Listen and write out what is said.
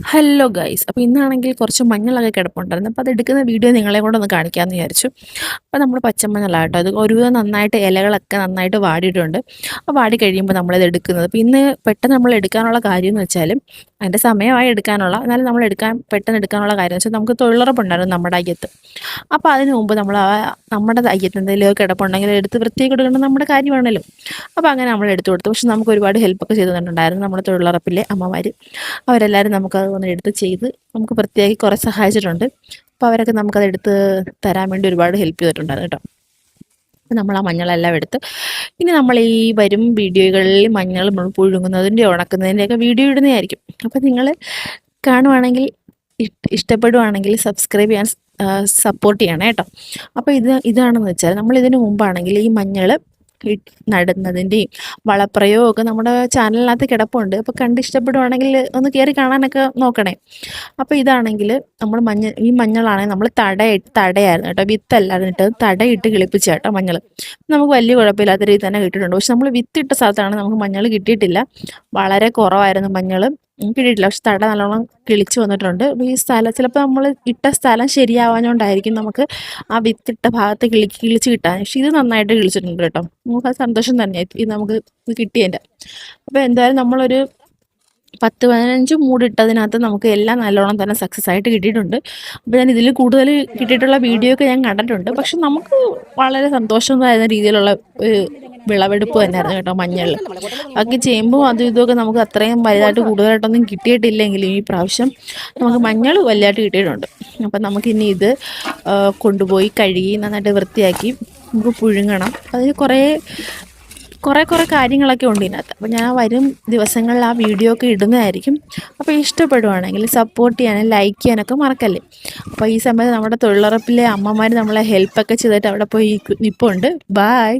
Hello guys, അപ്പോൾ ഇന്നാണെങ്കിൽ കുറച്ച് മഞ്ഞളൊക്കെ കിടപ്പുണ്ടായിരുന്നു. അപ്പോൾ അതെടുക്കുന്ന വീഡിയോ നിങ്ങളെ കൂടെ ഒന്ന് കാണിക്കാമെന്ന് വിചാരിച്ചു. അപ്പോൾ നമ്മൾ പച്ചമഞ്ഞളാട്ടോ, അത് ഒരുവിധം നന്നായിട്ട് ഇലകളൊക്കെ നന്നായിട്ട് വാടിയിട്ടുണ്ട്. അപ്പോൾ വാടി കഴിയുമ്പോൾ നമ്മളത് എടുക്കുന്നത്. അപ്പോൾ ഇന്ന് പെട്ടെന്ന് നമ്മൾ എടുക്കാനുള്ള കാര്യം എന്ന് വെച്ചാൽ, അതിൻ്റെ സമയമായി എടുക്കാനുള്ള, എന്നാലും നമ്മൾ പെട്ടെന്ന് എടുക്കാനുള്ള കാര്യം എന്ന് വെച്ചാൽ, നമുക്ക് തൊഴിലുറപ്പുണ്ടായിരുന്നു നമ്മുടെ അയ്യത്ത്. അപ്പോൾ അതിന് മുമ്പ് നമ്മൾ നമ്മുടെ അയ്യത്ത് എന്തെങ്കിലും കിടപ്പുണ്ടെങ്കിൽ എടുത്ത് വൃത്തിയാക്കി കൊടുക്കേണ്ടത് നമ്മുടെ കാര്യമാണല്ലോ. അപ്പോൾ അങ്ങനെ നമ്മൾ എടുത്തു കൊടുത്തു. പക്ഷെ നമുക്ക് ഒരുപാട് ഹെൽപ്പൊക്കെ ചെയ്തു തന്നിട്ടുണ്ടായിരുന്നു നമ്മുടെ തൊഴിലുറപ്പിലെ അമ്മമാർ. അവരെല്ലാവരും നമുക്കത് വന്ന് എടുത്ത് ചെയ്ത് നമുക്ക് വൃത്തിയാക്കി കുറേ സഹായിച്ചിട്ടുണ്ട്. അപ്പോൾ അവരൊക്കെ നമുക്കത് എടുത്ത് തരാൻ വേണ്ടി ഒരുപാട് ഹെൽപ്പ് ചെയ്തിട്ടുണ്ടായിരുന്നു കേട്ടോ. അപ്പോൾ നമ്മൾ ആ മഞ്ഞളെല്ലാം എടുത്ത് ഇനി നമ്മൾ ഈ വരും വീഡിയോകളിൽ മഞ്ഞൾ പുഴുങ്ങുന്നതിൻ്റെ ഉണക്കുന്നതിൻ്റെയൊക്കെ വീഡിയോ ഇടുന്നതായിരിക്കും. അപ്പോൾ നിങ്ങൾ കാണുവാണെങ്കിൽ ഇഷ്ടപ്പെടുവാണെങ്കിൽ സബ്സ്ക്രൈബ് ചെയ്യാൻ സപ്പോർട്ട് ചെയ്യണം കേട്ടോ. അപ്പോൾ ഇതാണെന്ന് വെച്ചാൽ നമ്മൾ ഇതിനു മുമ്പാണെങ്കിൽ ഈ മഞ്ഞൾ നടുന്നതിൻ്റെയും വളപ്രയോഗമൊക്കെ നമ്മുടെ ചാനലിനകത്ത് കിടപ്പുണ്ട്. അപ്പോൾ കണ്ട് ഇഷ്ടപ്പെടുവാണെങ്കിൽ ഒന്ന് കയറി കാണാനൊക്കെ നോക്കണേ. അപ്പോൾ ഇതാണെങ്കിൽ നമ്മൾ ഈ മഞ്ഞളാണെങ്കിൽ നമ്മൾ തടയായിരുന്നു കേട്ടോ, വിത്തല്ലായിരുന്നു ഇട്ടത്, തടയിട്ട് കിളിപ്പിച്ച കേട്ടോ മഞ്ഞൾ. നമുക്ക് വലിയ കുഴപ്പമില്ലാത്ത രീതിയിൽ തന്നെ കിട്ടിയിട്ടുണ്ട്. പക്ഷെ നമ്മൾ വിത്തിട്ട സ്ഥലത്താണ് നമുക്ക് മഞ്ഞൾ കിട്ടിയിട്ടില്ല. വളരെ കുറവായിരുന്നു മഞ്ഞൾ കിട്ടിയിട്ടില്ല. പക്ഷെ തട നല്ലോണം കിളിച്ച് വന്നിട്ടുണ്ട്. ഈ സ്ഥലം ചിലപ്പോൾ നമ്മൾ ഇട്ട സ്ഥലം ശരിയാവാഞ്ഞുകൊണ്ടായിരിക്കും നമുക്ക് ആ വിത്തിട്ട ഭാഗത്ത് കിളിച്ച് കിട്ടാൻ. പക്ഷെ ഇത് നന്നായിട്ട് കിളിച്ചിട്ടുണ്ട് കേട്ടോ. നമുക്ക് അത് സന്തോഷം തന്നെയായി ഇത് നമുക്ക് ഇത് കിട്ടിയതിൻ്റെ. അപ്പോൾ എന്തായാലും നമ്മളൊരു 10-15 മൂടിട്ടതിനകത്ത് നമുക്ക് എല്ലാം നല്ലോണം തന്നെ സക്സസ് ആയിട്ട് കിട്ടിയിട്ടുണ്ട്. അപ്പോൾ ഞാൻ ഇതിൽ കൂടുതൽ കിട്ടിയിട്ടുള്ള വീഡിയോ ഒക്കെ ഞാൻ കണ്ടിട്ടുണ്ട്. പക്ഷെ നമുക്ക് വളരെ സന്തോഷമായിരുന്ന രീതിയിലുള്ള ഒരു വിളവെടുപ്പ് തന്നെയായിരുന്നു കേട്ടോ മഞ്ഞളിൽ. ബാക്കി ചേമ്പും അതും ഇതുമൊക്കെ നമുക്ക് അത്രയും വലുതായിട്ട് കൂടുതലായിട്ടൊന്നും കിട്ടിയിട്ടില്ലെങ്കിലും ഈ പ്രാവശ്യം നമുക്ക് മഞ്ഞൾ വലുതായിട്ട് കിട്ടിയിട്ടുണ്ട്. അപ്പം നമുക്കിനി ഇത് കൊണ്ടുപോയി കഴുകി നന്നായിട്ട് വൃത്തിയാക്കി നമുക്ക് പുഴുങ്ങണം. അതിന് കുറേ കാര്യങ്ങളൊക്കെ ഉണ്ട് ഇതിനകത്ത്. അപ്പോൾ ഞാൻ വരും ദിവസങ്ങളിൽ ആ വീഡിയോ ഒക്കെ ഇടുന്നതായിരിക്കും. അപ്പോൾ ഇഷ്ടപ്പെടുവാണെങ്കിൽ സപ്പോർട്ട് ചെയ്യാനും ലൈക്ക് ചെയ്യാനൊക്കെ മറക്കല്ലേ. അപ്പോൾ ഈ സമയത്ത് നമ്മുടെ തൊഴിലുറപ്പിലെ അമ്മമാർ നമ്മളെ ഹെൽപ്പൊക്കെ ചെയ്തിട്ട് അവിടെ പോയി നിൽപ്പുണ്ട്. ബായ്.